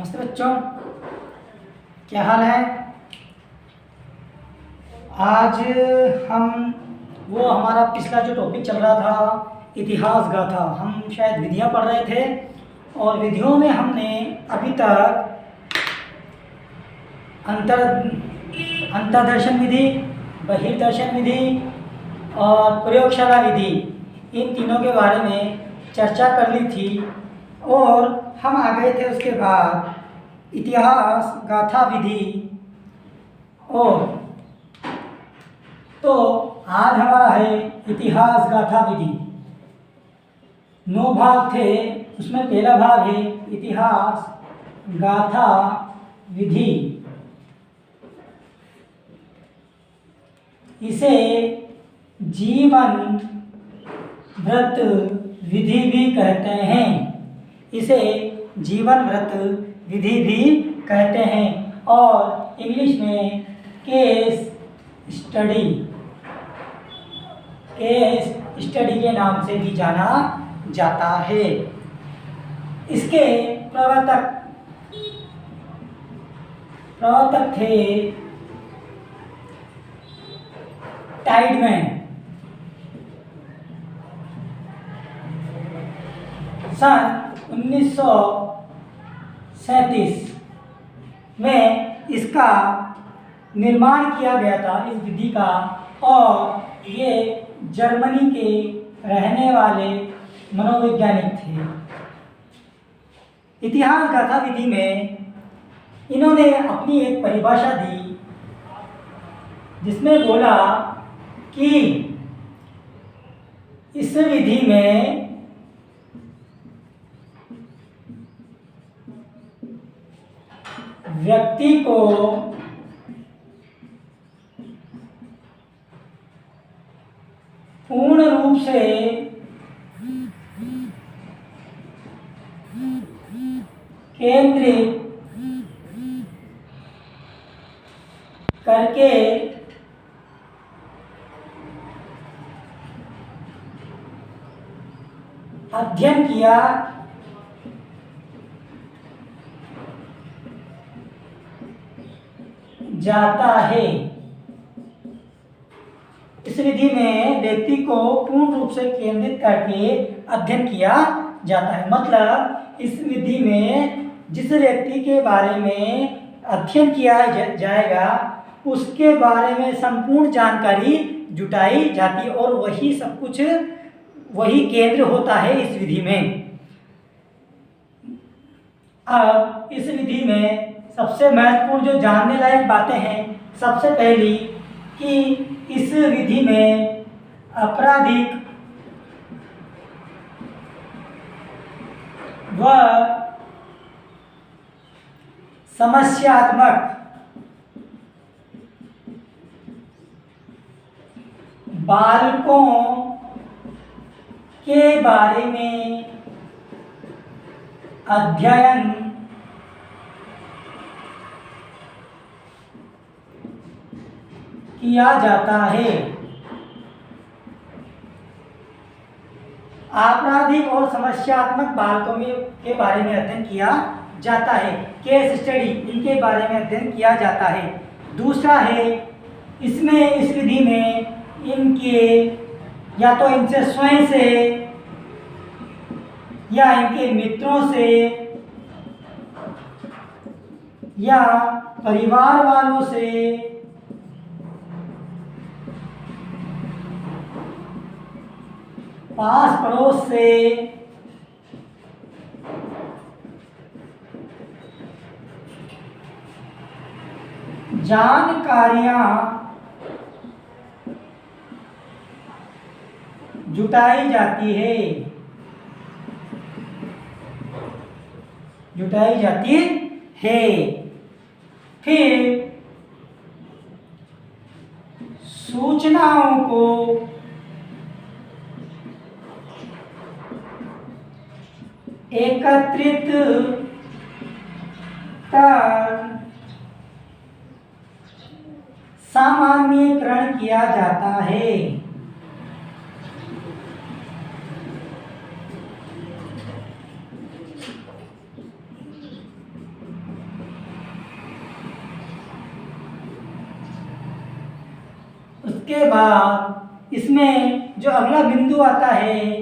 नमस्ते बच्चों, क्या हाल है। आज हम हमारा पिछला जो टॉपिक चल रहा था इतिहास गाथा, हम शायद विधियां पढ़ रहे थे और विधियों में हमने अभी तक अंतर्दर्शन विधि, बहिर्दर्शन विधि और प्रयोगशाला विधि, इन तीनों के बारे में चर्चा कर ली थी और हम आ गए थे उसके बाद इतिहास गाथा विधि। और तो आज हमारा है इतिहास गाथा विधि। 9 भाग थे, उसमें पहला भाग है इतिहास गाथा विधि। इसे जीवन व्रत विधि भी कहते हैं। इसे जीवन व्रत विधि भी कहते हैं और इंग्लिश में केस स्टडी के नाम से भी जाना जाता है। इसके प्रवर्तक थे टाइडमैन। सन 1937 में इसका निर्माण किया गया था, इस विधि का, और ये जर्मनी के रहने वाले मनोवैज्ञानिक थे। इतिहास गाथा विधि में इन्होंने अपनी एक परिभाषा दी जिसमें बोला कि इस विधि में व्यक्ति को पूर्ण रूप से केंद्रित करके अध्ययन किया जाता है। इस विधि में व्यक्ति को पूर्ण रूप से केंद्रित करके अध्ययन किया जाता है। मतलब इस विधि में जिस व्यक्ति के बारे में अध्ययन किया जाएगा उसके बारे में संपूर्ण जानकारी जुटाई जाती है और वही सब कुछ, वही केंद्र होता है इस विधि में। अब इस विधि में सबसे महत्वपूर्ण जो जानने लायक बातें हैं, सबसे पहली कि इस विधि में आपराधिक व समस्यात्मक बालकों के बारे में अध्ययन किया जाता है। आपराधिक और समस्यात्मक बालकों के बारे में अध्ययन किया जाता है। केस स्टडी, इनके बारे में अध्ययन किया जाता है। दूसरा है इसमें, इस विधि में इनके या तो इनसे स्वयं से या इनके मित्रों से या परिवार वालों से पास पड़ोस से जानकारियां जुटाई जाती है। फिर सूचनाओं को एकत्रित कर सामान्यीकरण किया जाता है। उसके बाद इसमें जो अगला बिंदु आता है,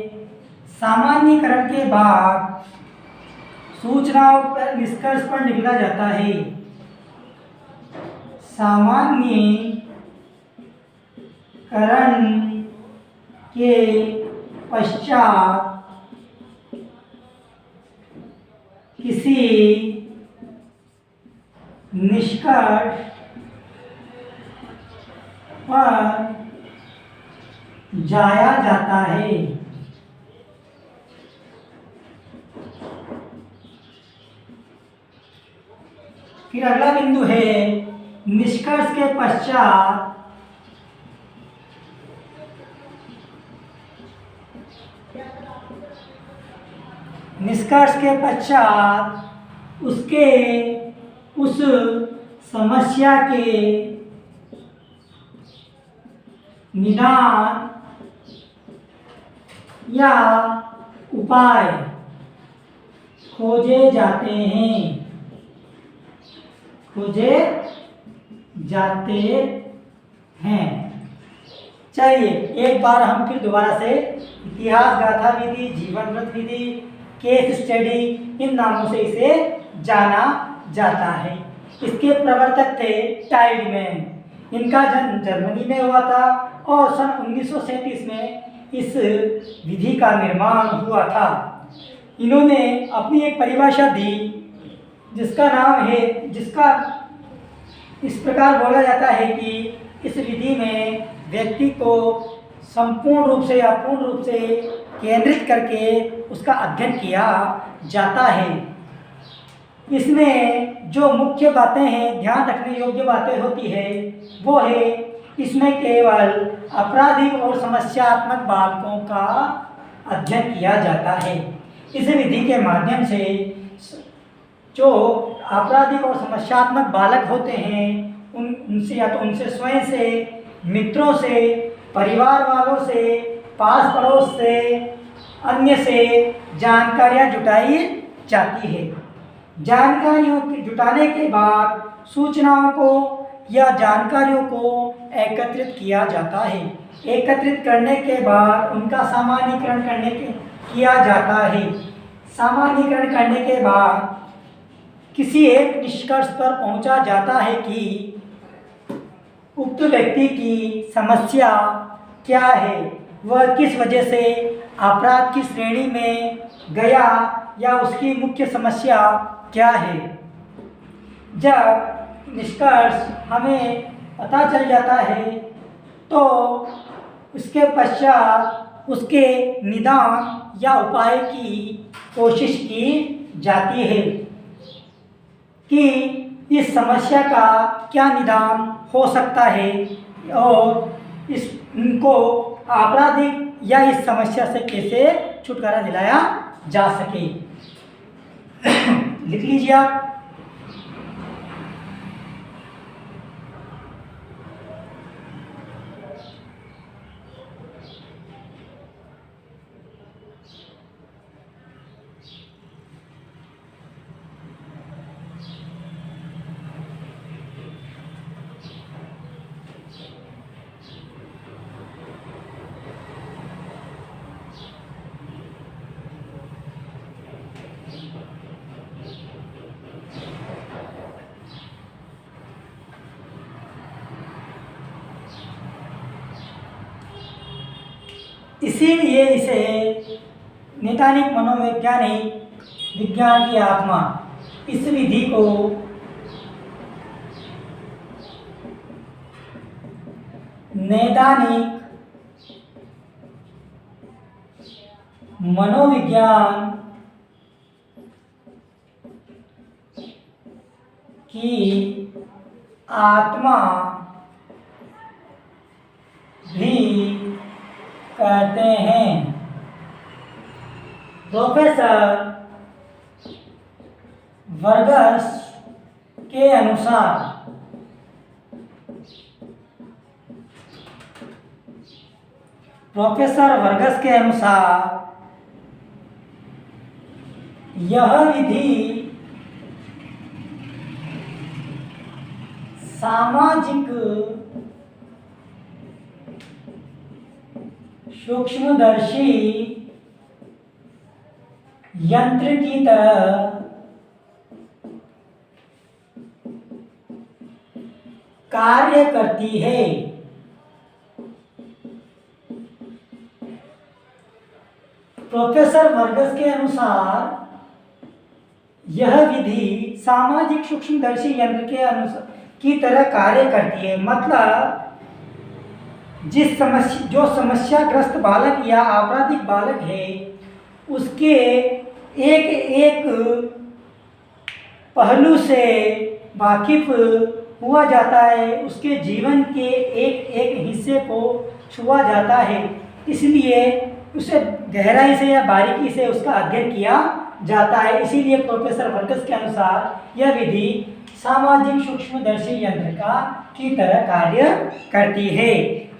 सामान्यीकरण के बाद सूचनाओं पर निष्कर्ष पर निकला जाता है। सामान्यीकरण के पश्चात किसी निष्कर्ष पर जाया जाता है। फिर अगला बिंदु है निष्कर्ष के पश्चात उसके उस समस्या के निदान या उपाय खोजे जाते हैं। चलिए एक बार हम फिर दोबारा से इतिहास गाथा विधि, जीवन व्रत विधि, केस स्टडी, इन नामों से इसे जाना जाता है। इसके प्रवर्तक थे टाइडमैन। इनका जन्म जर्मनी में हुआ था और सन 1937 में इस विधि का निर्माण हुआ था। इन्होंने अपनी एक परिभाषा दी जिसका इस प्रकार बोला जाता है कि इस विधि में व्यक्ति को संपूर्ण रूप से या पूर्ण रूप से केंद्रित करके उसका अध्ययन किया जाता है। इसमें जो मुख्य बातें हैं, ध्यान रखने योग्य बातें होती है, वो है इसमें केवल आपराधिक और समस्यात्मक बालकों का अध्ययन किया जाता है। इस विधि के माध्यम से जो आपराधिक और समस्यात्मक बालक होते हैं उनसे या तो उनसे स्वयं से, मित्रों से, परिवार वालों से, पास पड़ोस से, अन्य से जानकारियाँ जुटाई जाती है। जानकारियों के जुटाने के बाद सूचनाओं को या जानकारियों को एकत्रित किया जाता है। एकत्रित करने के बाद उनका सामान्यीकरण किया जाता है। सामान्यीकरण करने के बाद किसी एक निष्कर्ष पर पहुंचा जाता है कि उक्त व्यक्ति की समस्या क्या है, वह किस वजह से अपराध की श्रेणी में गया या उसकी मुख्य समस्या क्या है। जब निष्कर्ष हमें पता चल जाता है तो उसके पश्चात उसके निदान या उपाय की कोशिश की जाती है कि इस समस्या का क्या निदान हो सकता है और इनको आपराधिक या इस समस्या से कैसे छुटकारा दिलाया जा सके। लिख लीजिए आप। इसीलिए इसे नैदानिक मनोवैज्ञानिक विज्ञान की आत्मा, इस विधि को नैदानिक मनोविज्ञान की आत्मा भी कहते हैं। प्रोफेसर वर्गस के अनुसार यह विधि सामाजिक सूक्ष्मदर्शी यंत्र की तरह कार्य करती है। प्रोफेसर वर्गस के अनुसार यह विधि सामाजिक सूक्ष्मदर्शी यंत्र के अनुसार की तरह कार्य करती है। मतलब जो समस्याग्रस्त बालक या आपराधिक बालक है उसके एक एक पहलू से वाकिफ हुआ जाता है, उसके जीवन के एक एक हिस्से को छुआ जाता है, इसलिए उसे गहराई से या बारीकी से उसका अध्ययन किया जाता है। इसीलिए प्रोफेसर वर्गस के अनुसार यह विधि सामाजिक सूक्ष्मदर्शी यंत्र की तरह कार्य करती है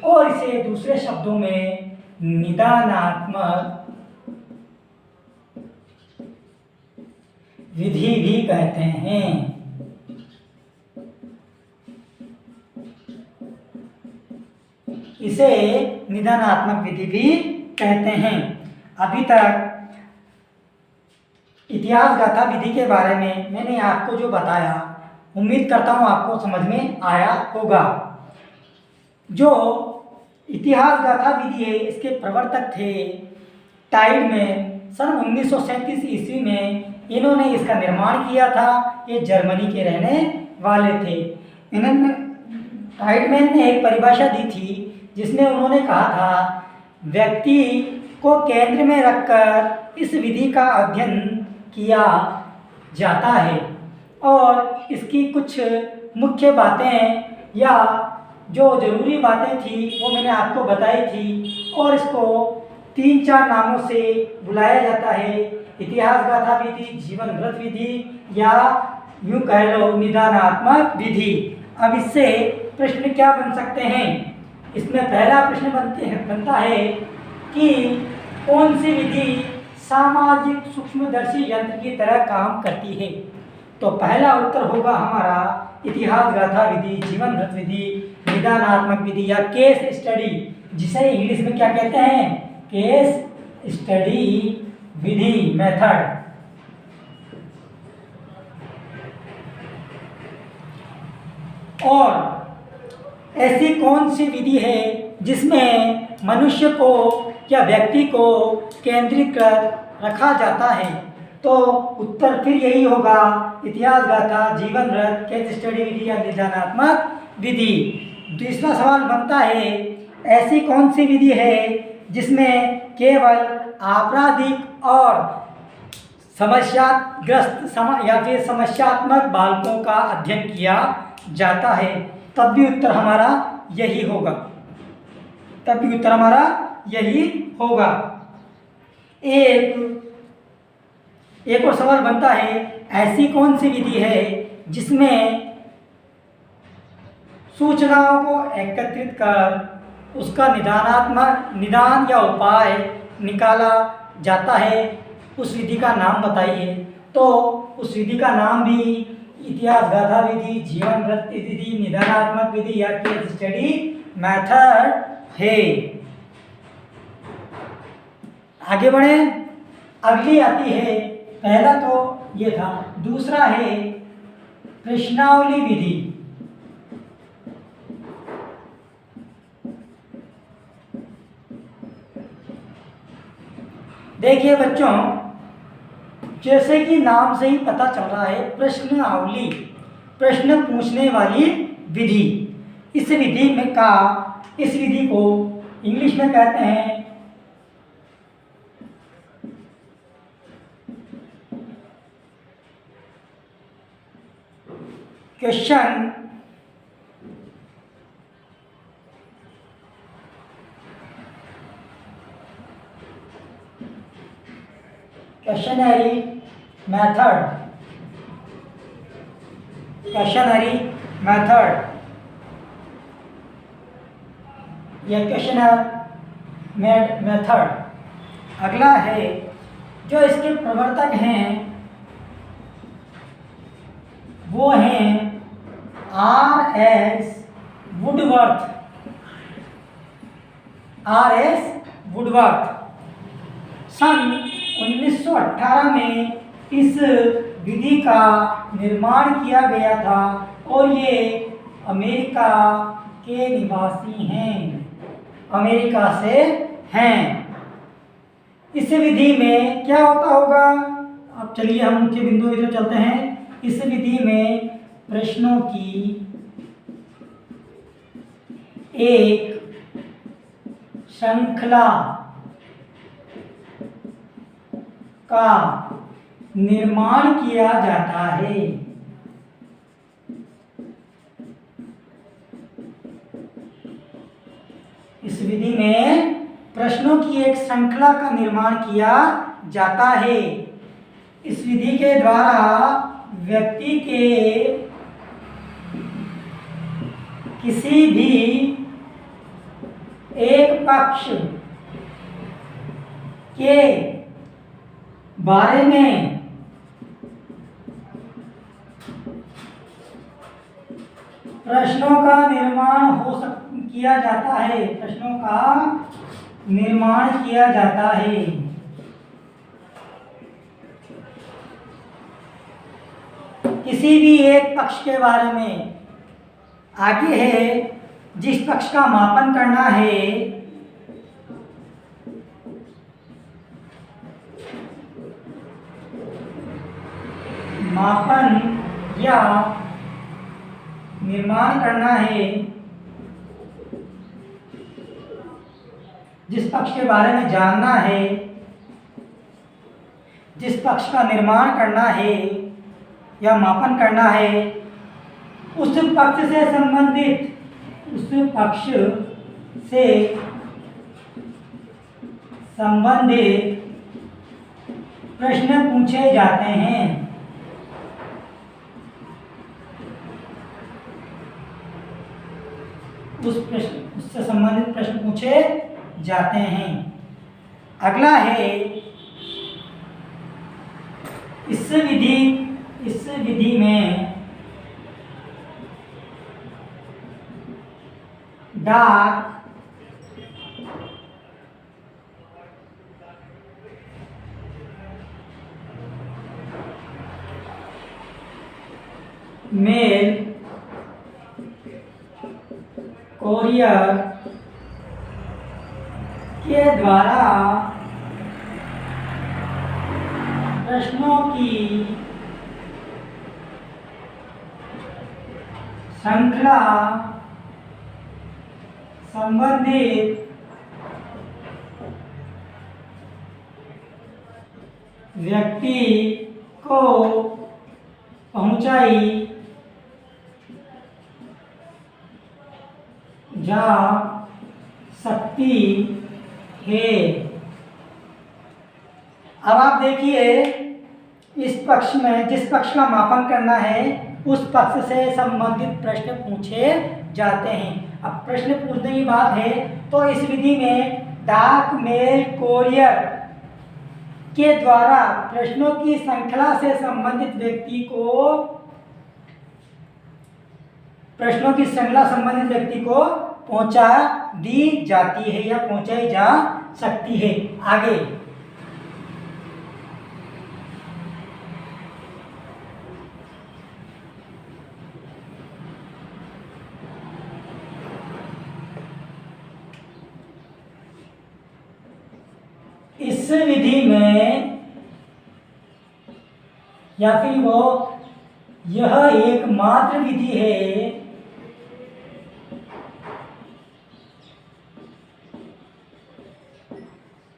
और इसे दूसरे शब्दों में निदानात्मक विधि भी कहते हैं। इसे निदानात्मक विधि भी कहते हैं। अभी तक इतिहास गाथा विधि के बारे में मैंने आपको जो बताया, उम्मीद करता हूँ आपको समझ में आया होगा। जो इतिहास गाथा विधि है इसके प्रवर्तक थे टाइडमैन। सन 1937 ईस्वी में इन्होंने इसका निर्माण किया था। ये जर्मनी के रहने वाले थे। इन्होंने टाइडमैन ने एक परिभाषा दी थी जिसमें उन्होंने कहा था, व्यक्ति को केंद्र में रखकर इस विधि का अध्ययन किया जाता है और इसकी कुछ मुख्य बातें या जो ज़रूरी बातें थी वो मैंने आपको बताई थी और इसको 3-4 नामों से बुलाया जाता है। इतिहास गाथा विधि, जीवन व्रत विधि या यूँ कह लो निदानात्मक विधि। अब इससे प्रश्न क्या बन सकते हैं? इसमें पहला प्रश्न बनता है कि कौन सी विधि सामाजिक सूक्ष्मदर्शी यंत्र की तरह काम करती है? तो पहला उत्तर होगा हमारा इतिहास गाथा विधि, जीवन व्रत विधि, निदानात्मक विधि या केस स्टडी, जिसे इंग्लिश में क्या कहते हैं? केस स्टडी विधि, मेथड। और ऐसी कौन सी विधि है जिसमें मनुष्य को या व्यक्ति को केंद्रित कर रखा जाता है? तो उत्तर फिर यही होगा इतिहास गाथा, जीवन व्रत, केस स्टडी विधि या निदानात्मक विधि। दूसरा सवाल बनता है, ऐसी कौन सी विधि है जिसमें केवल आपराधिक और समस्याग्रस्त या फिर समस्यात्मक बालकों का अध्ययन किया जाता है? तब भी उत्तर हमारा यही होगा। एक और सवाल बनता है, ऐसी कौन सी विधि है जिसमें सूचनाओं को एकत्रित कर उसका निदान या उपाय निकाला जाता है? उस विधि का नाम बताइए। तो उस विधि का नाम भी इतिहास गाथा विधि, जीवन व्रत विधि, निदानात्मक विधि या केस स्टडी मेथड है। आगे बढ़े। अगली आती है, पहला तो ये था, दूसरा है प्रश्नावली विधि। देखिए बच्चों, जैसे कि नाम से ही पता चल रहा है, प्रश्नावली, प्रश्न पूछने वाली विधि। इस विधि को इंग्लिश में कहते हैं क्वेश्चनरी मेथड या क्वेश्चनर मेथड। अगला है, जो इसके प्रवर्तक हैं वो हैं R.S. वुडवर्थ। सन 1918 में इस विधि का निर्माण किया गया था और ये अमेरिका के निवासी हैं, अमेरिका से हैं। इस विधि में क्या होता होगा? अब चलिए हम मुख्य बिंदु की तरफ चलते हैं। इस विधि में प्रश्नों की एक श्रृंखला का निर्माण किया जाता है। इस विधि में प्रश्नों की एक श्रृंखला का निर्माण किया जाता है। इस विधि के द्वारा व्यक्ति के किसी भी एक पक्ष के बारे में प्रश्नों का निर्माण किया जाता है, प्रश्नों का निर्माण किया जाता है। किसी भी एक पक्ष के बारे में। आगे है जिस पक्ष का मापन करना है, मापन या निर्माण करना है, जिस पक्ष के बारे में जानना है, जिस पक्ष का निर्माण करना है या मापन करना है, उस पक्ष से संबंधित, उस पक्ष से संबंधित प्रश्न पूछे जाते हैं। उससे संबंधित प्रश्न पूछे जाते हैं। अगला है इस विधि में डार्क मेल कोरियर के द्वारा प्रश्नों की श्रृंखला संबंधित व्यक्ति को पहुंचाई जा सकती है। अब आप देखिए, इस पक्ष में जिस पक्ष का मापन करना है उस पक्ष से संबंधित प्रश्न पूछे जाते हैं। अब प्रश्न पूछने की बात है तो इस विधि में डाक मेल कोरियर के द्वारा प्रश्नों की श्रृंखला से संबंधित व्यक्ति को, प्रश्नों की श्रृंखला संबंधित व्यक्ति को पहुंचा दी जाती है या पहुंचाई जा सकती है। आगे इस विधि में या फिर यह एकमात्र विधि है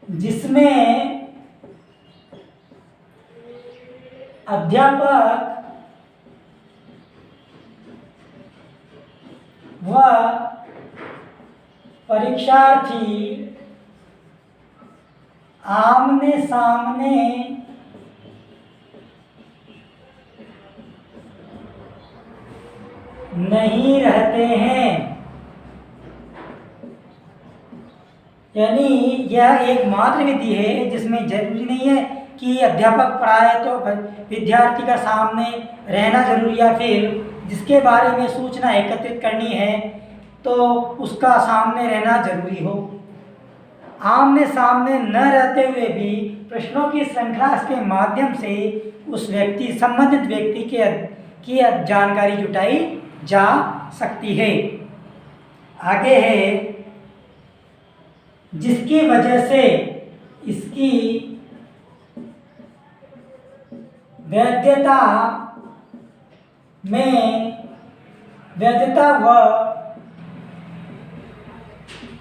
जिसमें अध्यापक व परीक्षार्थी आमने सामने नहीं रहते हैं। यानी यह एकमात्र विधि है जिसमें जरूरी नहीं है कि अध्यापक पढ़ाए तो विद्यार्थी का सामने रहना जरूरी, या फिर जिसके बारे में सूचना एकत्रित करनी है तो उसका सामने रहना जरूरी हो। आमने सामने न रहते हुए भी प्रश्नों की श्रृंखला के माध्यम से उस व्यक्ति संबंधित व्यक्ति की जानकारी जुटाई जा सकती है। आगे है, जिसकी वजह से इसकी वैधता व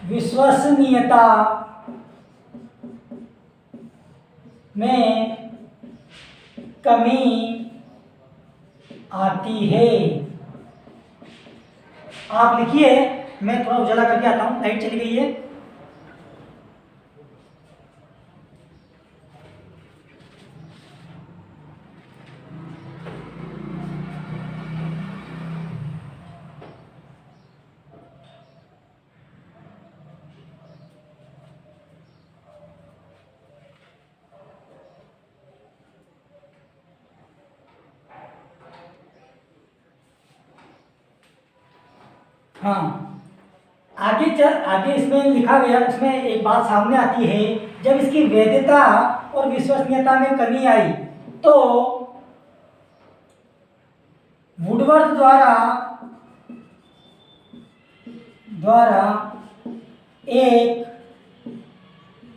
विश्वसनीयता में कमी आती है। आप लिखिए, मैं थोड़ा उजाला करके आता हूँ, लाइट चली गई है। हाँ, आगे इसमें लिखा गया, उसमें एक बात सामने आती है, जब इसकी वैधता और विश्वसनीयता में कमी आई तो वुडवर्थ द्वारा एक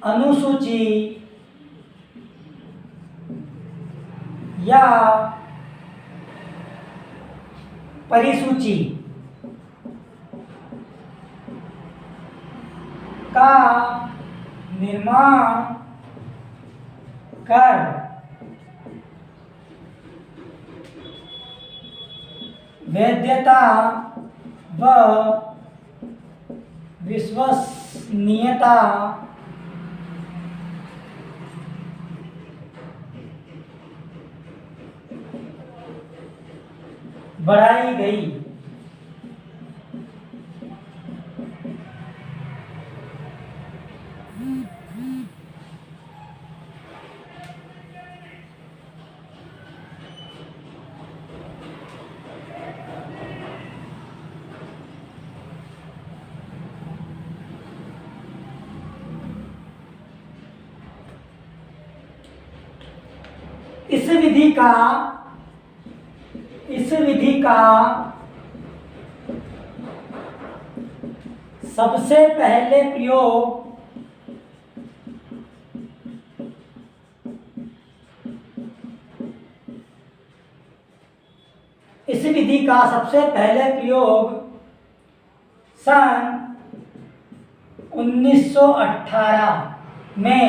अनुसूची या परिसूची का निर्माण कर वैधता व विश्वसनीयता बढ़ाई गई। इस विधि का सबसे पहले प्रयोग सन 1918 में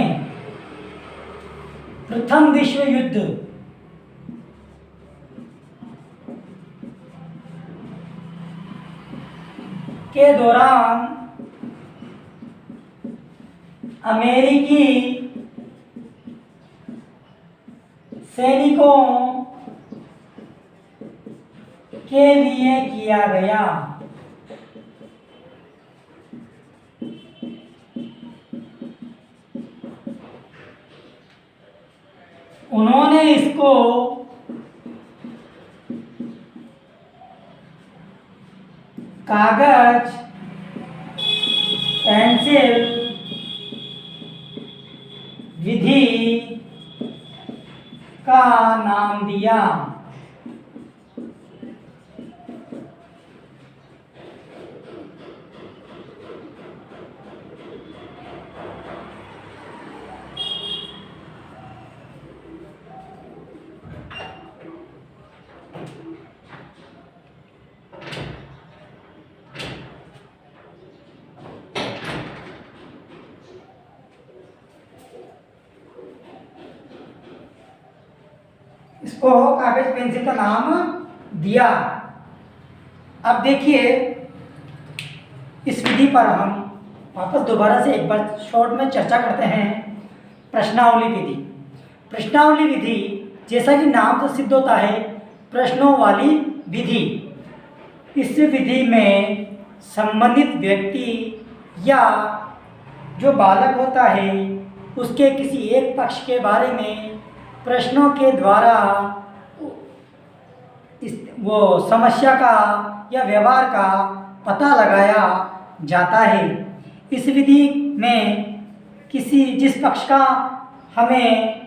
प्रथम विश्व युद्ध के दौरान अमेरिकी सैनिकों के लिए किया गया। उन्होंने इसको कागज पेंसिल विधि का नाम दिया। इसको कागज पेंसिल का नाम दिया। अब देखिए, इस विधि पर हम वापस दोबारा से एक बार शॉर्ट में चर्चा करते हैं। प्रश्नावली विधि जैसा कि नाम से सिद्ध होता है, प्रश्नों वाली विधि। इस विधि में संबंधित व्यक्ति या जो बालक होता है उसके किसी एक पक्ष के बारे में प्रश्नों के द्वारा वो समस्या का या व्यवहार का पता लगाया जाता है। इस विधि में जिस पक्ष का हमें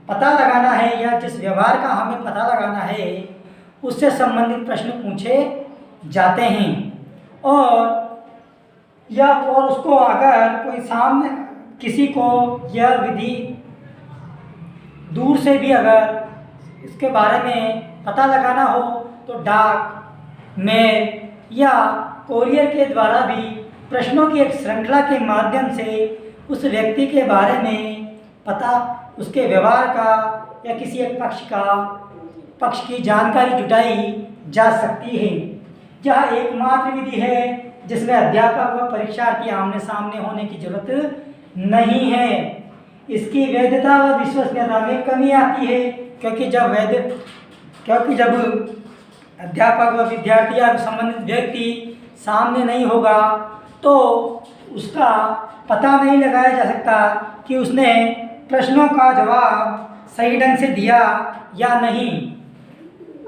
पता लगाना है या जिस व्यवहार का हमें पता लगाना है उससे संबंधित प्रश्न पूछे जाते हैं। और उसको अगर कोई सामने किसी को यह विधि दूर से भी अगर इसके बारे में पता लगाना हो तो डाक, मेल या कोरियर के द्वारा भी प्रश्नों की एक श्रृंखला के माध्यम से उस व्यक्ति के बारे में पता, उसके व्यवहार का या किसी एक पक्ष की जानकारी जुटाई जा सकती है। यह एकमात्र विधि है जिसमें अध्यापक व परीक्षार्थी आमने सामने होने की जरूरत नहीं है। इसकी वैधता व विश्वसनीयता में कमी आती है क्योंकि जब अध्यापक व विद्यार्थी या संबंधित व्यक्ति सामने नहीं होगा तो उसका पता नहीं लगाया जा सकता कि उसने प्रश्नों का जवाब सही ढंग से दिया या नहीं।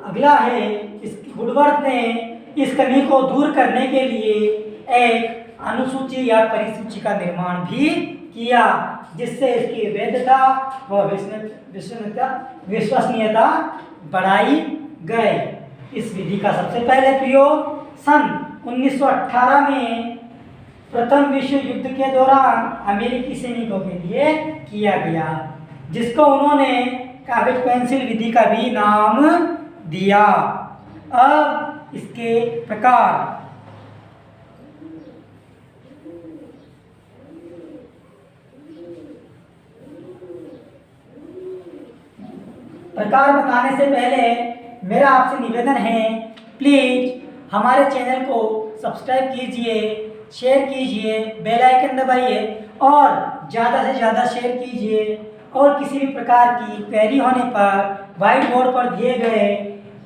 अगला है, वुडवर्थ ने इस कमी को दूर करने के लिए एक अनुसूची या परिसूची का निर्माण भी किया जिससे इसकी वैधता व विश्वसनीयता बढ़ाई गई। इस विधि का सबसे पहले प्रयोग सन 1918 में प्रथम विश्व युद्ध के दौरान अमेरिकी सैनिकों के लिए किया गया, जिसको उन्होंने कागज पेंसिल विधि का भी नाम दिया। अब इसके प्रकार बताने से पहले मेरा आपसे निवेदन है, प्लीज हमारे चैनल को सब्सक्राइब कीजिए, शेयर कीजिए, बेल आइकन दबाइए और ज़्यादा से ज़्यादा शेयर कीजिए। और किसी भी प्रकार की क्वेरी होने पर व्हाइट बोर्ड पर दिए गए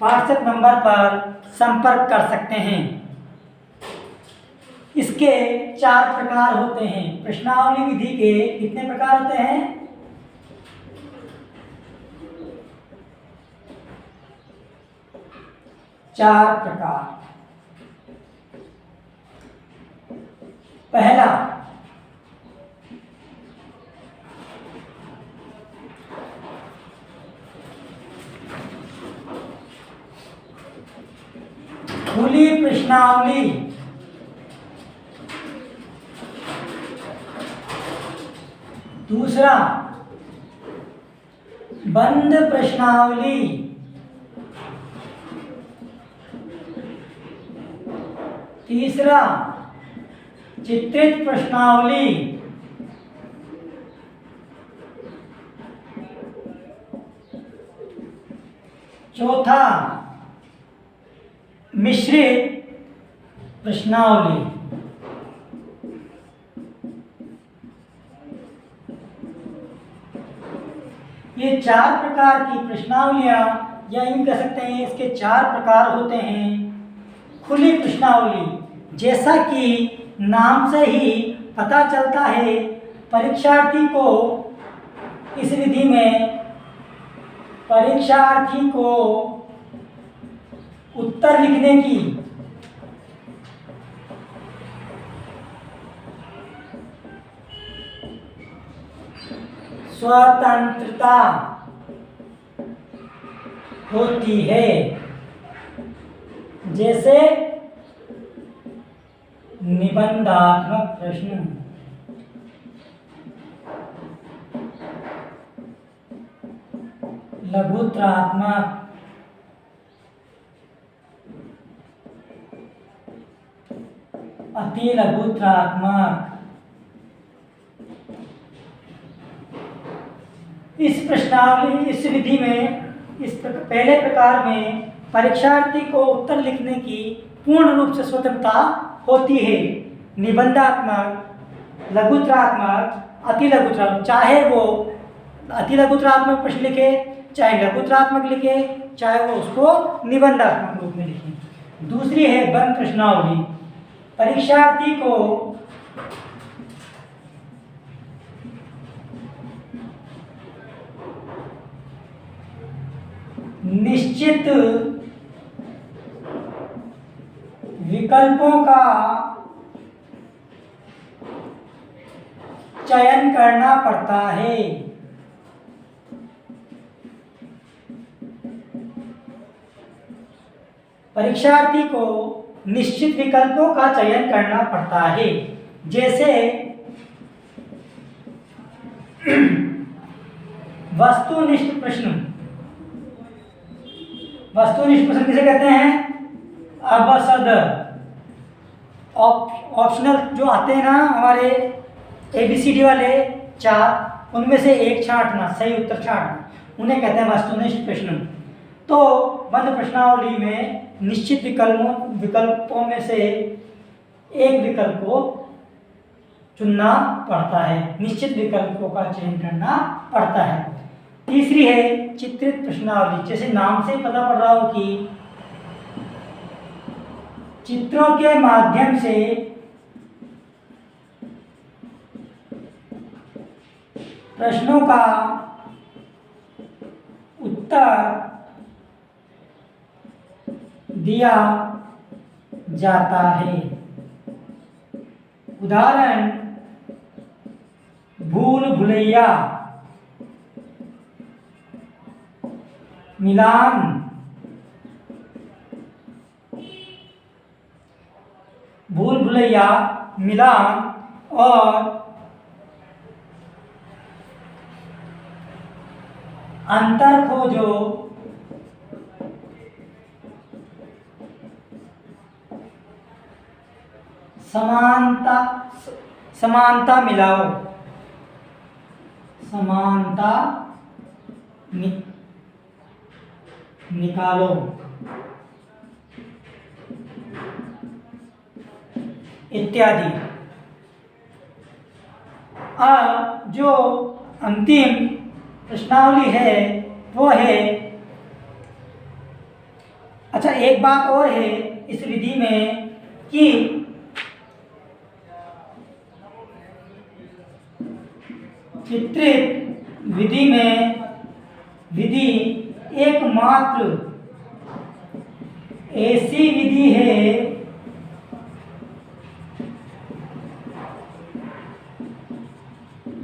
व्हाट्सएप नंबर पर संपर्क कर सकते हैं। इसके 4 प्रकार होते हैं। प्रश्नावली विधि के कितने प्रकार होते हैं? 4 प्रकार। पहला, खुली प्रश्नावली। दूसरा, बंद प्रश्नावली। तीसरा, चित्रित प्रश्नावली। चौथा, मिश्रित प्रश्नावली। ये 4 प्रकार की प्रश्नावलियां या यूं कह सकते हैं इसके 4 प्रकार होते हैं। खुली प्रश्नावली, जैसा कि नाम से ही पता चलता है, परीक्षार्थी को इस विधि में परीक्षार्थी को उत्तर लिखने की स्वतंत्रता होती है। जैसे निबंधात्मक प्रश्न, लघुत्रात्मक, अति लघुत्रात्मक। इस विधि में पहले प्रकार में परीक्षार्थी को उत्तर लिखने की पूर्ण रूप से स्वतंत्रता होती है। निबंधात्मक, लघुत्रात्मक, अति लघुत्रात्मक, चाहे वो अति लघुत्रात्मक प्रश्न लिखे, चाहे लघुत्रात्मक लिखे, चाहे वो उसको निबंधात्मक रूप में लिखे। दूसरी है बंद प्रश्नावली। परीक्षार्थी को निश्चित विकल्पों का चयन करना पड़ता है। परीक्षार्थी को निश्चित विकल्पों का चयन करना पड़ता है। जैसे वस्तुनिष्ठ प्रश्न। वस्तुनिष्ठ प्रश्न किसे कहते हैं? अवसद ऑप्शनल जो आते हैं ना हमारे ABCD वाले 4, उनमें से एक छांटना, सही उत्तर छांटना, उन्हें कहते हैं वस्तुनिष्ठ प्रश्न। तो बंद प्रश्नावली में निश्चित विकल्पों में से एक विकल्प को चुनना पड़ता है, निश्चित विकल्पों का चयन करना पड़ता है। तीसरी है चित्रित प्रश्नावली। जैसे नाम से पता पड़ रहा हो कि चित्रों के माध्यम से प्रश्नों का उत्तर दिया जाता है। उदाहरण भूल भुलैया, मिलान, भूल भुलैया, मिलान और अंतर खोजो, समानता मिलाओ, समानता निकालो इत्यादि। अब जो अंतिम प्रश्नावली है वो है, अच्छा एक बात और है इस विधि में कि चित्रित विधि में विधि एकमात्र ऐसी विधि है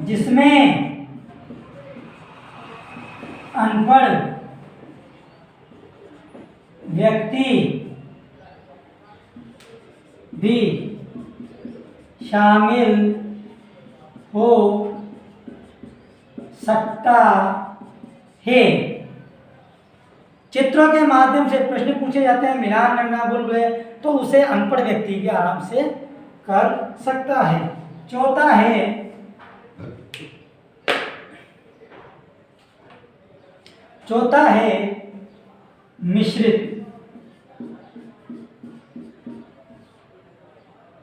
जिसमें अनपढ़ व्यक्ति भी शामिल हो सकता है। चित्रों के माध्यम से प्रश्न पूछे जाते हैं, मिलान करना भूल गए तो उसे अनपढ़ व्यक्ति भी आराम से कर सकता है। चौथा है मिश्रित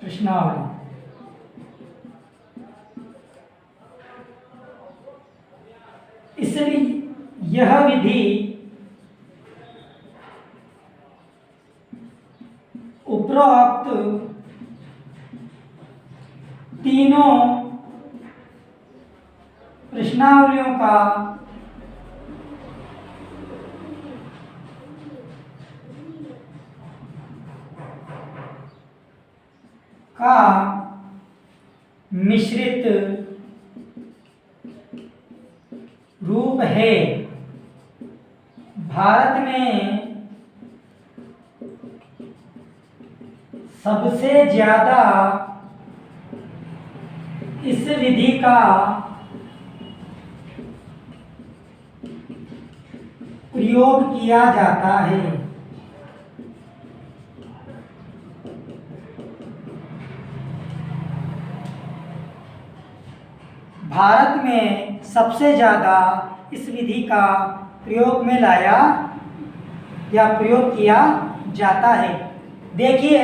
प्रश्नावली। इसलिए यह विधि उपरोक्त तीनों प्रश्नावलियों का मिश्रित रूप है। भारत में सबसे ज्यादा इस विधि का प्रयोग किया जाता है। भारत में सबसे ज़्यादा इस विधि का प्रयोग में लाया या प्रयोग किया जाता है। देखिए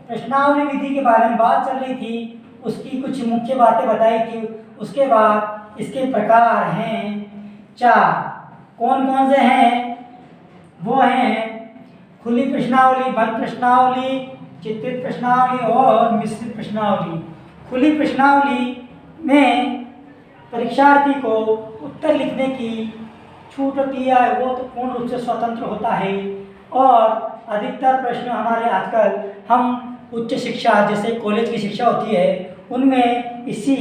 प्रश्नावली विधि के बारे में बात चल रही थी, उसकी कुछ मुख्य बातें बताई थी। उसके बाद इसके प्रकार हैं 4। कौन कौन से हैं? वो हैं खुली प्रश्नावली, बंद प्रश्नावली, चित्रित प्रश्नावली और मिश्रित प्रश्नावली। खुली प्रश्नावली में परीक्षार्थी को उत्तर लिखने की छूट होती है, वो तो पूर्ण रूप से स्वतंत्र होता है। और अधिकतर प्रश्न हमारे आजकल हम उच्च शिक्षा जैसे कॉलेज की शिक्षा होती है उनमें इसी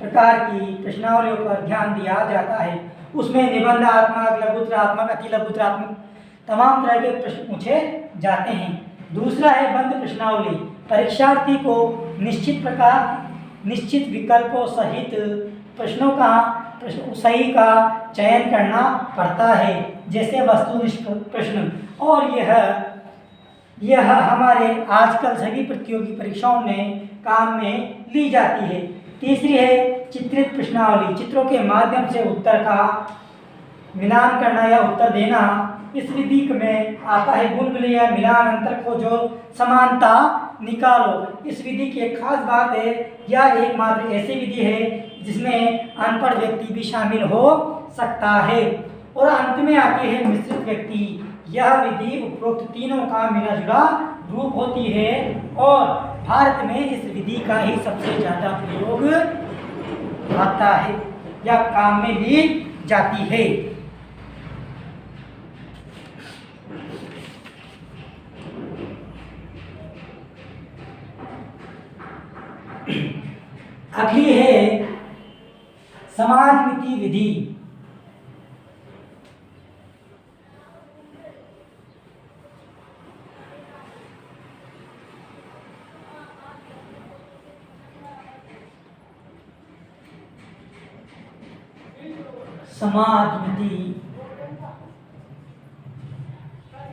प्रकार की प्रश्नावलियों पर ध्यान दिया जाता है। उसमें निबंधात्मक, लघुत्तरात्मक, अतिलघुत्तरात्मक तमाम तरह के प्रश्न पूछे जाते हैं। दूसरा है बंद प्रश्नावली। परीक्षार्थी को निश्चित विकल्पों सहित प्रश्नों का सही का चयन करना पड़ता है, जैसे वस्तुनिष्ठ प्रश्न, और यह हमारे आजकल सभी प्रतियोगी परीक्षाओं में काम में ली जाती है। तीसरी है चित्रित प्रश्नावली। चित्रों के माध्यम से उत्तर का मिलान करना या उत्तर देना इस विधि में आता है। बुलबुलिया मिलान, अंतर खोजो, समानता निकालो। इस विधि की एक खास बात है, यह एकमात्र ऐसी विधि है जिसमें अनपढ़ व्यक्ति भी शामिल हो सकता है। और अंत में आती है मिश्रित व्यक्ति। यह विधि उपरोक्त तीनों का मिला जुला रूप होती है और भारत में इस विधि का ही सबसे ज़्यादा प्रयोग आता है या काम में ली जाती है। अगली है समाजमिति विधि। समाजमिति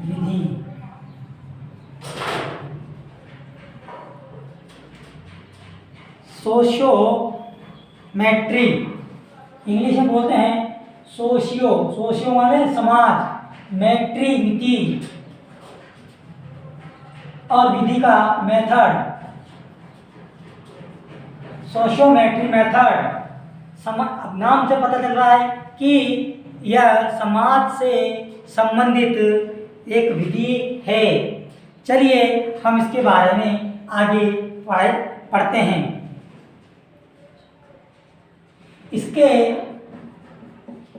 विधि सोशियोमेट्री, इंग्लिश में बोलते हैं सोशियो माने समाज, मैट्री मिति, और विधि का मेथड। सोशियोमेट्री मेथड नाम से पता चल रहा है कि यह समाज से संबंधित एक विधि है। चलिए हम इसके बारे में आगे पढ़ते हैं। इसके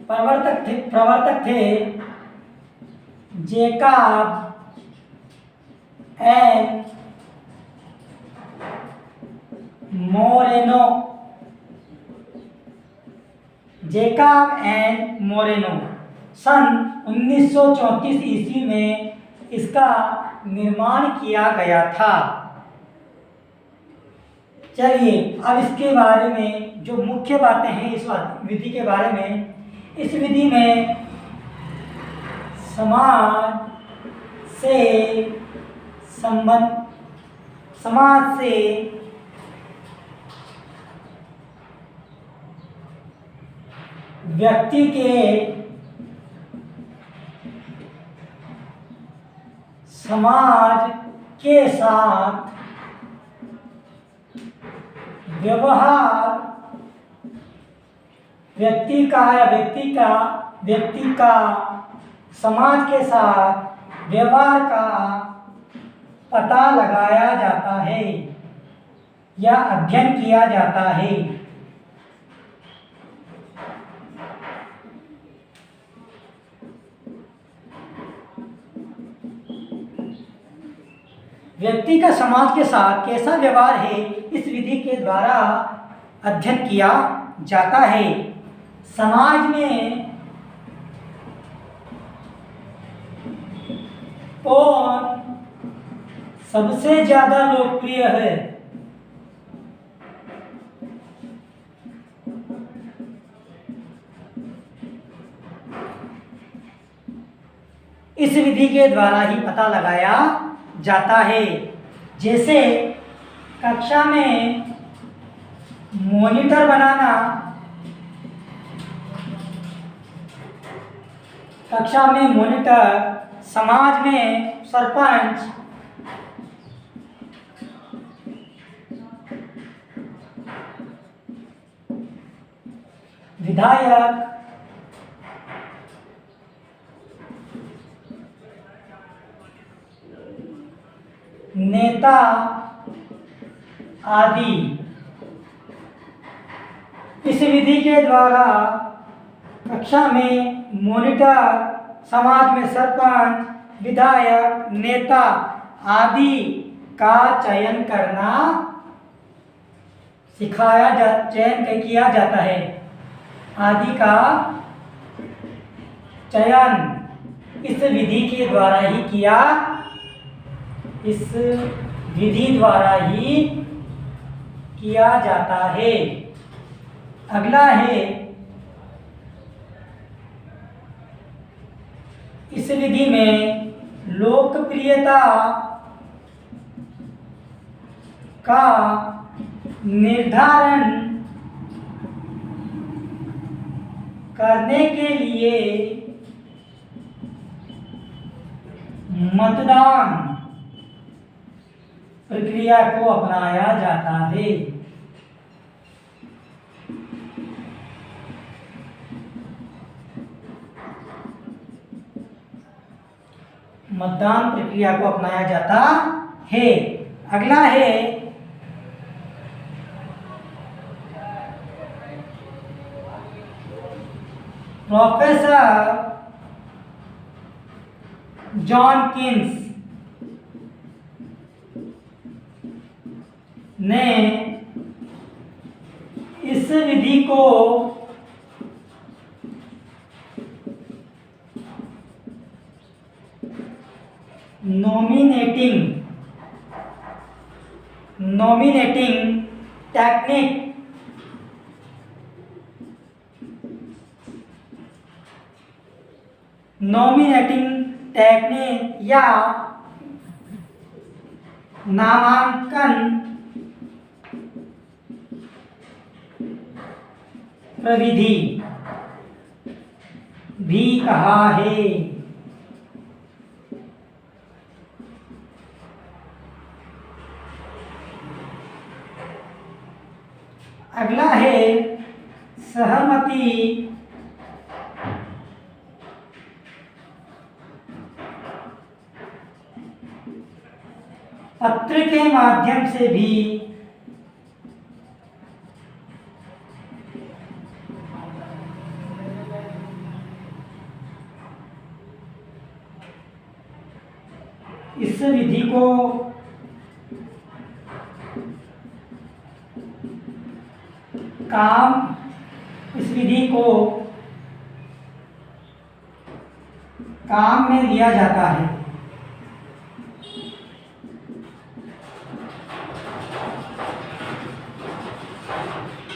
प्रवर्तक थे जेकब एन मोरेनो। सन 1934 ईस्वी में इसका निर्माण किया गया था। चलिए अब इसके बारे में जो मुख्य बातें हैं इस विधि के बारे में। इस विधि में समाज से व्यक्ति के समाज के साथ व्यवहार, व्यक्ति का समाज के साथ व्यवहार का पता लगाया जाता है या अध्ययन किया जाता है। व्यक्ति का समाज के साथ कैसा व्यवहार है, इस विधि के द्वारा अध्ययन किया जाता है। समाज में कौन सबसे ज्यादा लोकप्रिय है, इस विधि के द्वारा ही पता लगाया जाता है। जैसे कक्षा में मॉनिटर बनाना, कक्षा में मॉनिटर, समाज में सरपंच, विधायक, नेता आदि। इस विधि के द्वारा कक्षा में मॉनिटर, समाज में सरपंच, विधायक, नेता आदि का चयन करना चयन किया जाता है। आदि का चयन इस विधि के द्वारा ही किया, इस विधि द्वारा ही किया जाता है। अगला है, इस विधि में लोकप्रियता का निर्धारण करने के लिए मतदान प्रक्रिया को अपनाया जाता है। मतदान प्रक्रिया को अपनाया जाता है। अगला है, प्रोफेसर जॉन किन्स ने इस विधि को नॉमिनेटिंग टेक्निक या नामांकन प्रविधि भी कहा है। अगला है, सहमति पत्र के माध्यम से भी इस विधि को काम में लिया जाता है।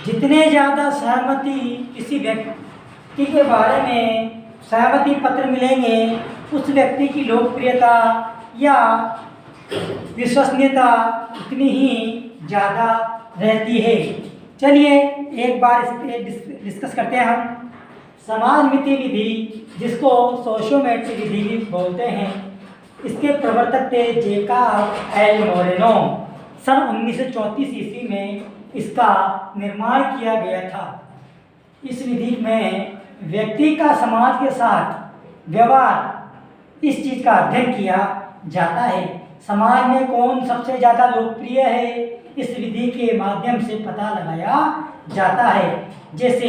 जितने ज़्यादा सहमति किसी व्यक्ति के बारे में सहमति पत्र मिलेंगे, उस व्यक्ति की लोकप्रियता या विश्वसनीयता उतनी ही ज़्यादा रहती है। चलिए एक बार इस पे डिस्कस करते हैं हम। समाजमिति विधि, जिसको सोशियोमेट्री विधि भी बोलते हैं, इसके प्रवर्तक थे जेकब एल मोरेनो। सन 1934 ईस्वी में इसका निर्माण किया गया था। इस विधि में व्यक्ति का समाज के साथ व्यवहार, इस चीज़ का अध्ययन किया जाता है। समाज में कौन सबसे ज़्यादा लोकप्रिय है, इस विधि के माध्यम से पता लगाया जाता है। जैसे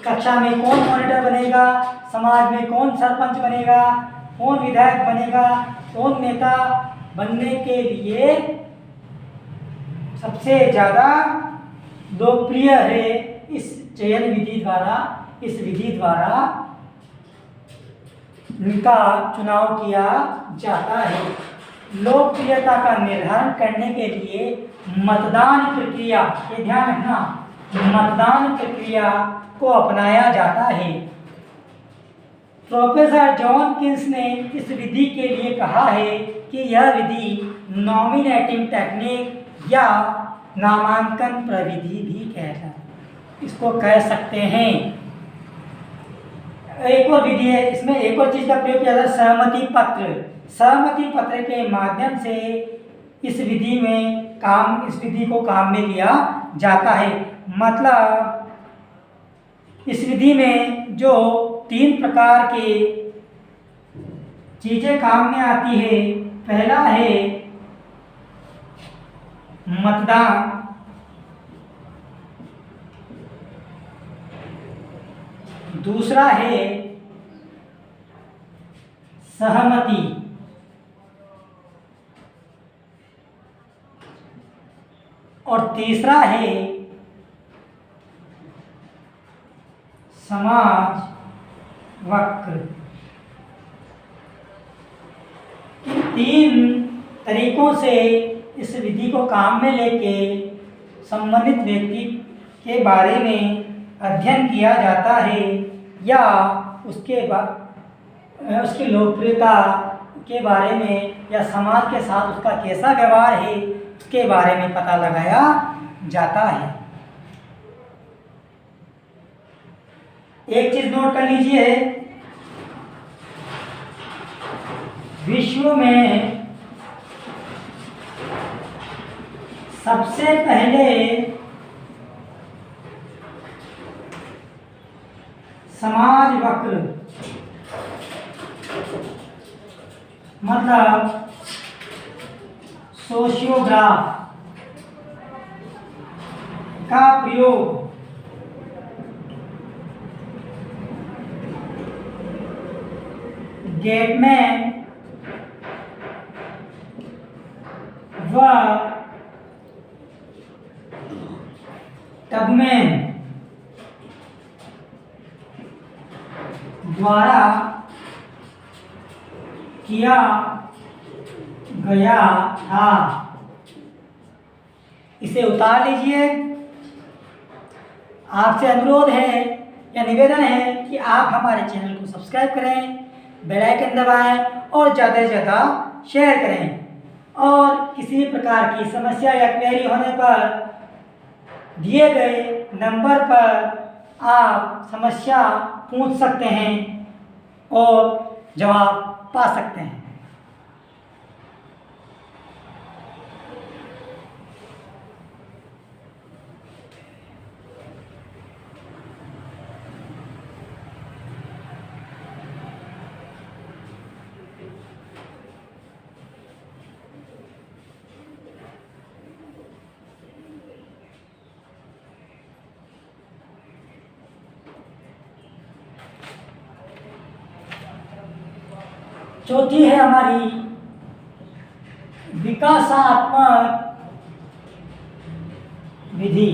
कक्षा में कौन मॉनिटर बनेगा, समाज में कौन सरपंच बनेगा, कौन विधायक बनेगा, कौन नेता बनने के लिए सबसे ज़्यादा लोकप्रिय है, इस चयन विधि द्वारा, इस विधि द्वारा इनका चुनाव किया जाता है। लोकप्रियता का निर्धारण करने के लिए मतदान प्रक्रिया, ये ध्यान रखना, मतदान प्रक्रिया को अपनाया जाता है। प्रोफेसर जॉन किन्स ने इस विधि के लिए कहा है कि यह विधि नॉमिनेटिंग टेक्निक या नामांकन प्रविधि भी इसको कह सकते हैं। एक और विधि है, इसमें एक और चीज़ का प्रयोग किया जाता है, सहमति पत्र। सहमति पत्र के माध्यम से इस विधि को काम में लिया जाता है। मतलब इस विधि में जो 3 प्रकार के चीज़ें काम में आती है, पहला है मतदान, दूसरा है सहमति, और तीसरा है समाज वक्र। इन 3 तरीकों से इस विधि को काम में लेके संबंधित व्यक्ति के बारे में अध्ययन किया जाता है या उसकी लोकप्रियता के बारे में या समाज के साथ उसका कैसा व्यवहार है उसके बारे में पता लगाया जाता है। एक चीज नोट कर लीजिए, विश्व में सबसे पहले समाज वक्र मतलब सोशियोग्राफ का प्रयोग गेटमैन व टबमैन द्वारा किया गया था। इसे उतार लीजिए। आपसे अनुरोध है या निवेदन है कि आप हमारे चैनल को सब्सक्राइब करें, बेल आइकन दबाएं और ज़्यादा से ज़्यादा शेयर करें। और किसी भी प्रकार की समस्या या क्वेरी होने पर दिए गए नंबर पर आप समस्या पूछ सकते हैं और जवाब पा सकते हैं। चौथी है हमारी विकासात्मक विधि।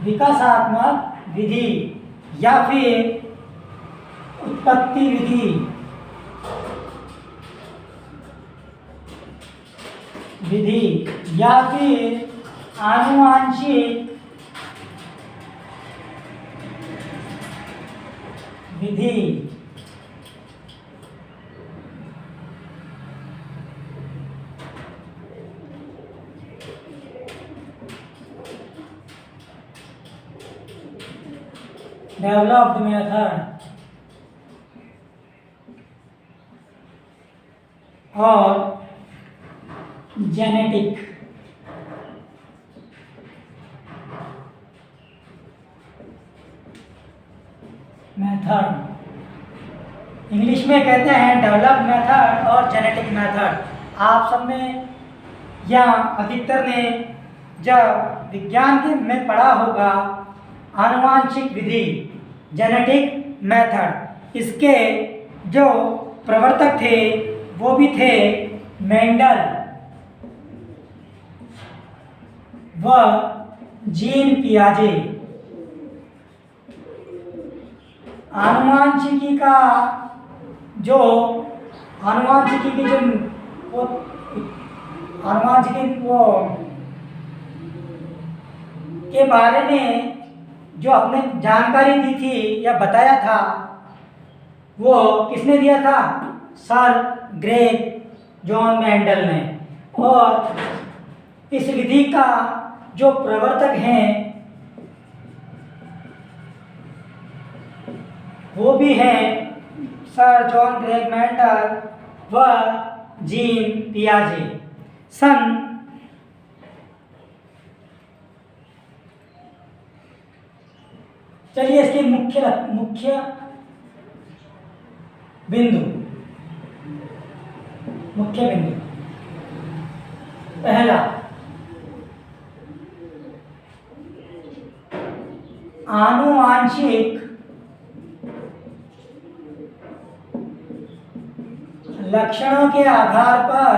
विकासात्मक विधि या फिर उत्पत्ति विधि। या फिर आनुवांशिक विधि। डेवलप्ड मेथड और जेनेटिक मेथड। इंग्लिश में कहते हैं डेवलप्ड मेथड और जेनेटिक मेथड। आप सब में या अधिकतर ने जब विज्ञान के में पढ़ा होगा आनुवांशिक विधि, जेनेटिक मेथड। इसके जो प्रवर्तक थे वो भी थे मेंडल व जीन पियाजे। आनुवांशिकी की जो के बारे में जो अपने जानकारी दी थी या बताया था वो किसने दिया था? सर ग्रेग जॉन मेंडल ने। और इस विधि का जो प्रवर्तक हैं वो भी हैं सर जॉन ग्रेग मेंडल व जीन पियाजे। चलिए इसके मुख्य बिंदु। पहला, आनुवांशिक लक्षणों के आधार पर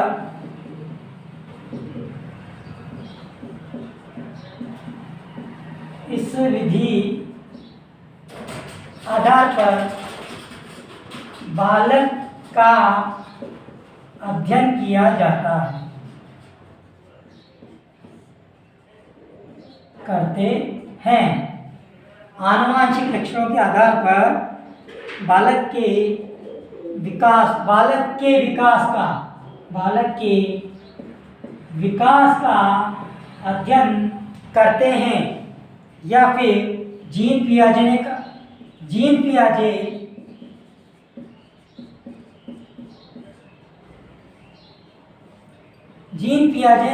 इस विधि पर बालक का अध्ययन किया जाता है, करते हैं। आनुवांशिक लक्षणों के आधार पर बालक के विकास का अध्ययन करते हैं, या फिर जीन पियाजे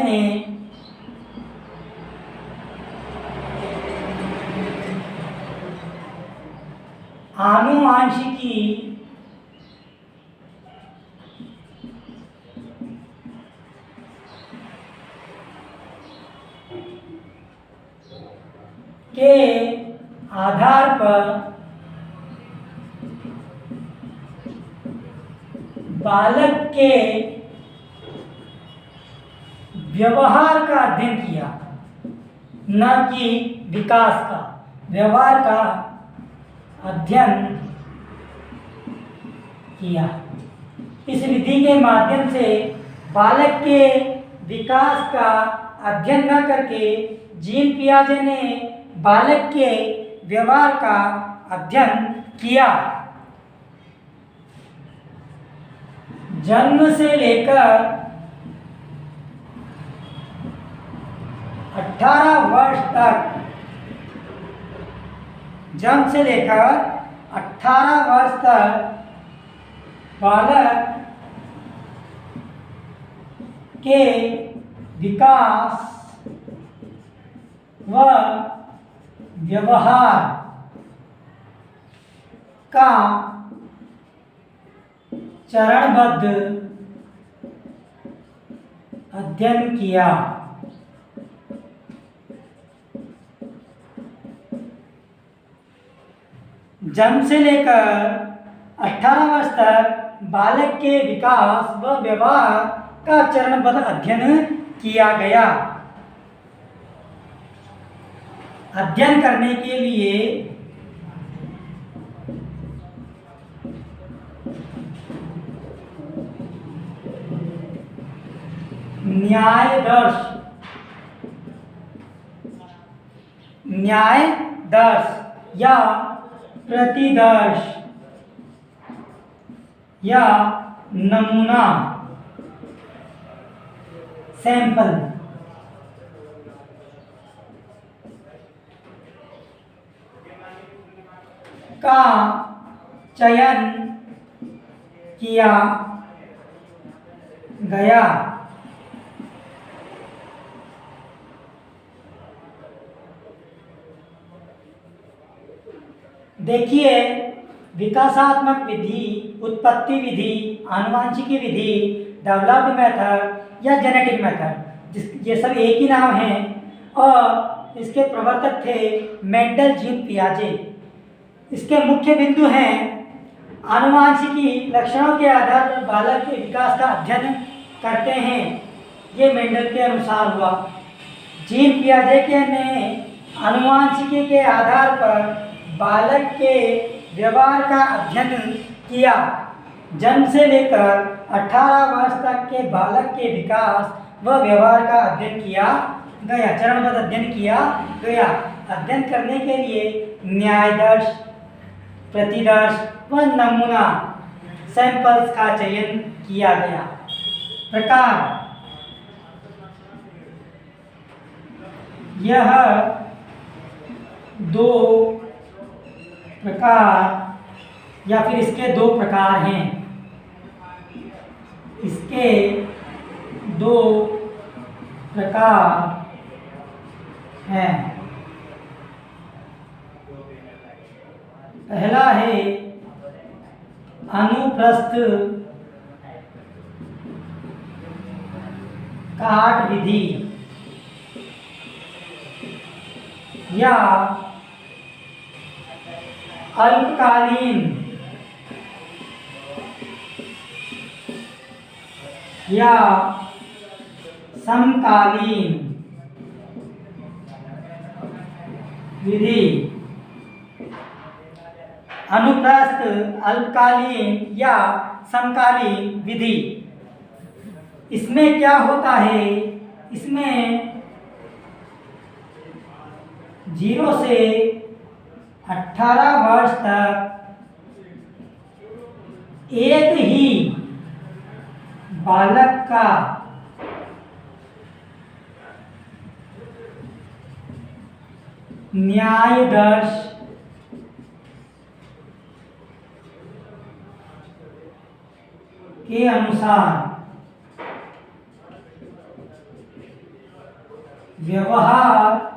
ने आनुवांशिकी के आधार पर बालक के व्यवहार का अध्ययन किया, न कि विकास का। व्यवहार का अध्ययन किया। इस विधि के माध्यम से बालक के विकास का अध्ययन न करके जीन पियाजे ने बालक के व्यवहार का अध्ययन किया। जन्म से लेकर 18 वर्ष तक बालक के विकास व व्यवहार का चरणबद्ध अध्ययन किया। जन्म से लेकर 18 वर्ष तक बालक के विकास व व्यवहार का चरणबद्ध अध्ययन किया गया। अध्ययन करने के लिए न्यायदर्श या प्रतिदर्श या नमूना सैंपल का चयन किया गया। देखिए, विकासात्मक विधि, उत्पत्ति विधि, आनुवांशिकी विधि, डेवलप्ड मेथड या जेनेटिक मेथड, ये सब एक ही नाम है और इसके प्रवर्तक थे मेंडल जीन पियाजे। इसके मुख्य बिंदु हैं आनुवांशिकी लक्षणों के आधार पर बालक के विकास का अध्ययन करते हैं, ये मेंडल के अनुसार हुआ। जीन पियाजे के ने आनुवांशिकी के आधार पर बालक के व्यवहार का अध्ययन किया। जन्म से लेकर 18 वर्ष तक के बालक के विकास व व्यवहार का अध्ययन किया गया, चरणबद्ध अध्ययन किया गया। अध्ययन करने के लिए न्यायदर्श, प्रतिदर्श व नमूना सैंपल्स का चयन किया गया। प्रकार, यह 2 प्रकार या फिर इसके 2 प्रकार हैं। इसके 2 प्रकार हैं। पहला है अनुप्रस्थ काट विधि या अल्पकालीन या समकालीन विधि। अनुप्रस्थ, अल्पकालीन या समकालीन विधि। इसमें क्या होता है, इसमें 0 से 18 वर्ष तक एक ही बालक का न्यायाधीश के अनुसार व्यवहार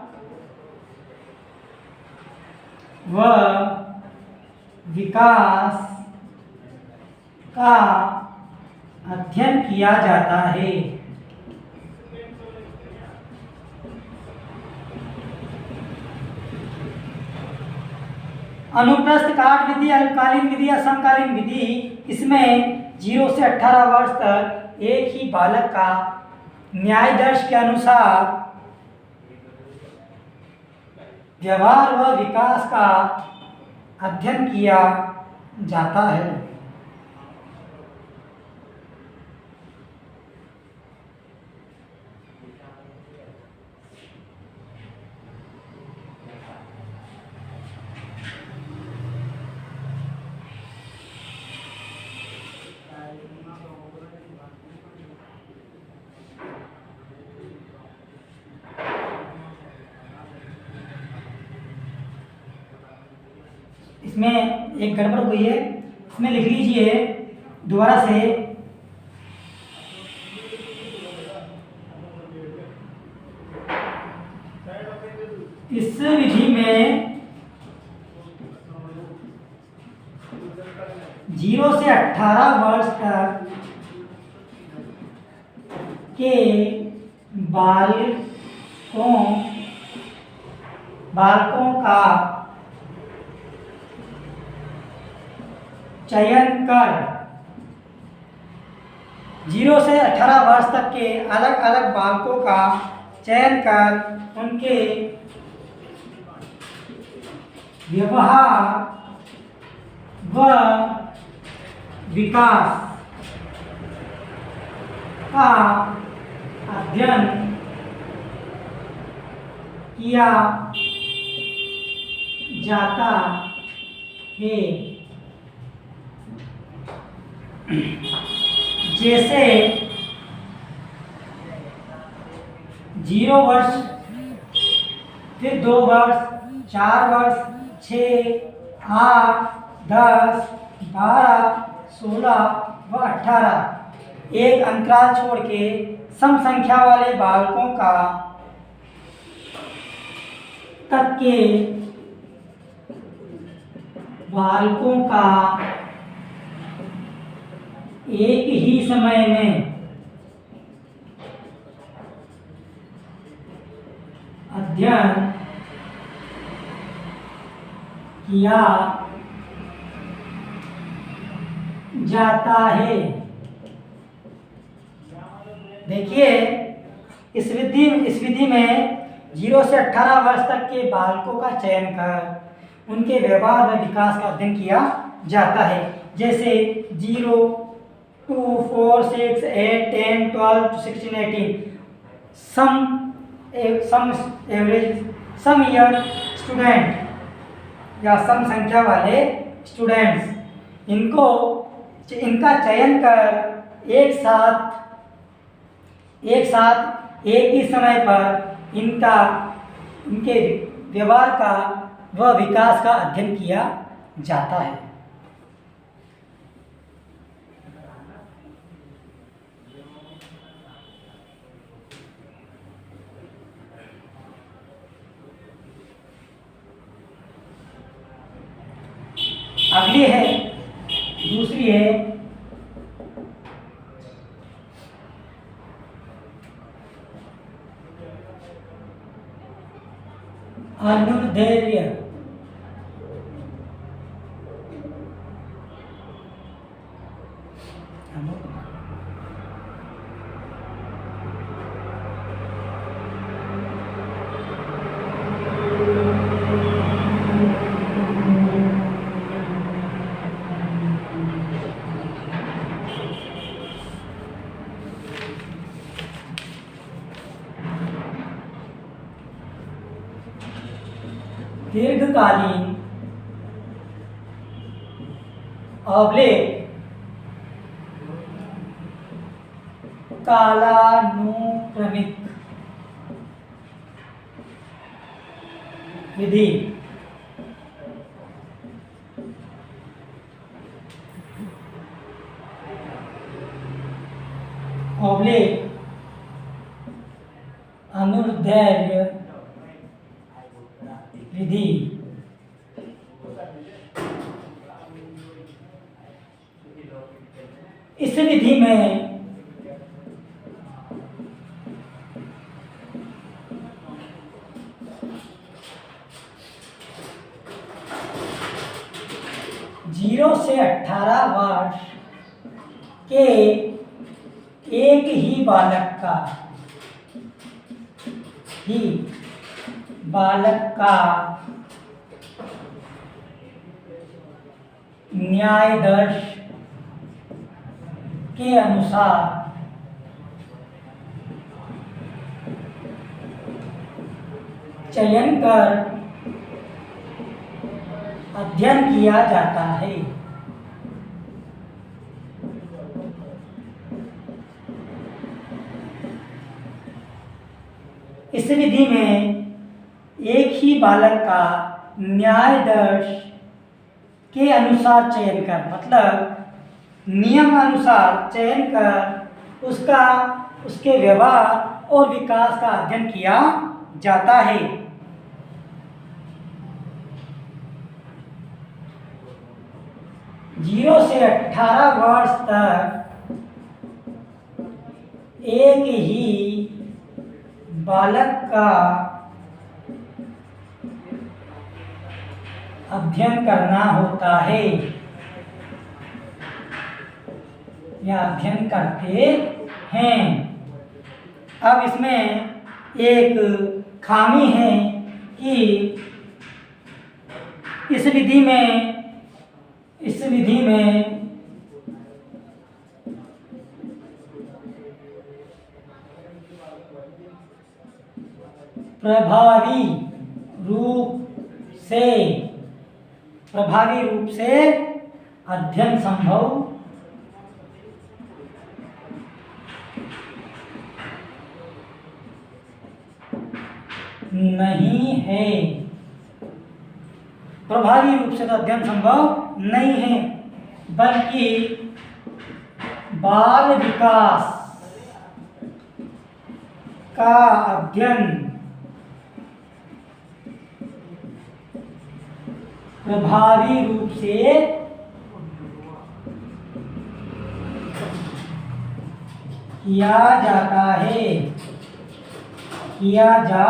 व विकास का अध्ययन किया जाता है। अनुप्रस्थ काल विधि, अल्पकालीन विधि या समकालीन विधि, इसमें 0 से 18 वर्ष तक एक ही बालक का न्यायाधीश के अनुसार व्यवहार व विकास का अध्ययन किया जाता है। इसमें एक गड़बड़ हुई है, इसमें लिख लीजिए दोबारा से। इस विधि में 0 से 18 वर्ष तक के बालकों का चयन कर 0 से 18 वर्ष तक के अलग अलग बालकों का चयन कर उनके व्यवहार व विकास का अध्ययन किया जाता है। जैसे 0 वर्ष, फिर 2 वर्ष, 4 वर्ष, 6, 8, 10, 12, 16 व 18 एक अंतराल छोड़ के सम संख्या वाले बालकों का तक के बालकों का एक ही समय में अध्ययन किया जाता है। देखिए, इस विधि में 0 से 18 वर्ष तक के बालकों का चयन कर उनके व्यवहार व विकास का अध्ययन किया जाता है। जैसे 0, 2, 4, 6, 8, 10, 12 to 16, 18 some average some year student या सम संख्या वाले स्टूडेंट्स, इनका चयन कर एक साथ एक ही समय पर इनके व्यवहार का व विकास का अध्ययन किया जाता है। अगली है, दूसरी है अनुदैर्ध्य। दीर्घकालीन ऑब्लिक कालानुक्रमिक विधि ऑब्लिक अनुदैर्घ्य विधि इस विधि में 0 से 18 वर्ष के एक ही बालक का न्यायाधीश के अनुसार चयन कर अध्ययन किया जाता है। इस विधि में एक ही बालक का न्यायाधीश के अनुसार चयन कर, मतलब नियम अनुसार चयन कर उसके व्यवहार और विकास का अध्ययन किया जाता है। जीरो से 18 वर्ष तक एक ही बालक का अध्ययन करना होता है या अध्ययन करते हैं। अब इसमें एक खामी है कि इस विधि में प्रभावी रूप से अध्ययन संभव नहीं है। प्रभावी रूप से अध्ययन संभव नहीं है, बल्कि बाल विकास का अध्ययन प्रभावी रूप से किया जाता है, किया जा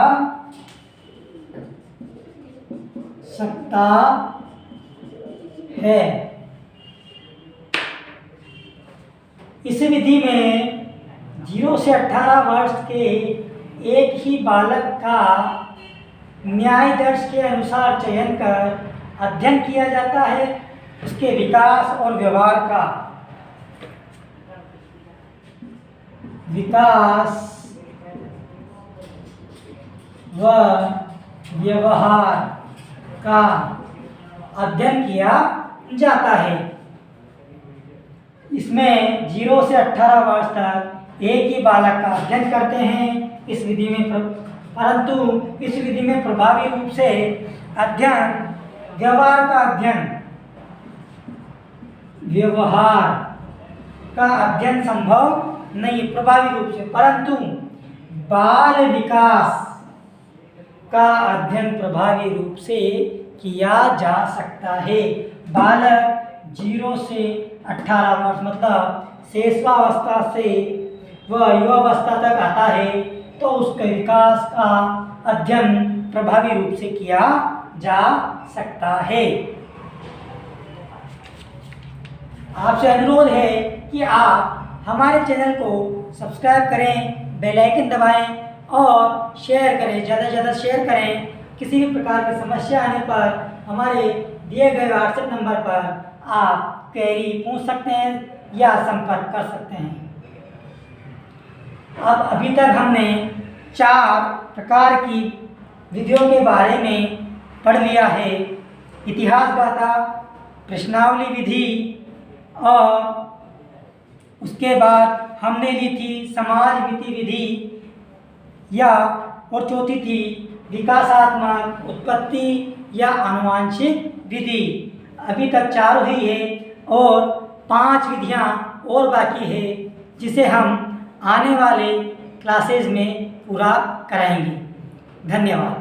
सकता है। इस विधि में 0 से 18 वर्ष के एक ही बालक का न्यायाधीश के अनुसार चयन कर अध्ययन किया जाता है, उसके विकास और व्यवहार का अध्ययन किया जाता है। इसमें 0 से 18 वर्ष तक एक ही बालक का अध्ययन करते हैं इस विधि में, परंतु इस विधि में प्रभावी रूप से व्यवहार का अध्ययन संभव नहीं प्रभावी रूप से, परंतु बाल विकास का अध्ययन प्रभावी रूप से किया जा सकता है। बालक 0 से 18 वर्ष मतलब शेषावस्था से वह युवावस्था तक आता है, तो उसके विकास का अध्ययन प्रभावी रूप से किया जा सकता है। आपसे अनुरोध है कि आप हमारे चैनल को सब्सक्राइब करें, बेल आइकन दबाएं और शेयर करें, ज़्यादा से ज़्यादा शेयर करें। किसी भी प्रकार की समस्या आने पर हमारे दिए गए व्हाट्सएप नंबर पर आप क्वेरी पूछ सकते हैं या संपर्क कर सकते हैं। अब अभी तक हमने 4 प्रकार की विधियों के बारे में पढ़ लिया है। इतिहास गाथा, प्रश्नावली विधि और उसके बाद हमने ली थी समाज नीति विधि या और चौथी थी विकासात्मक उत्पत्ति या आनुवांशिक विधि। अभी तक 4 हुई है और 5 विधियां और बाकी है जिसे हम आने वाले क्लासेस में पूरा कराएंगे। धन्यवाद।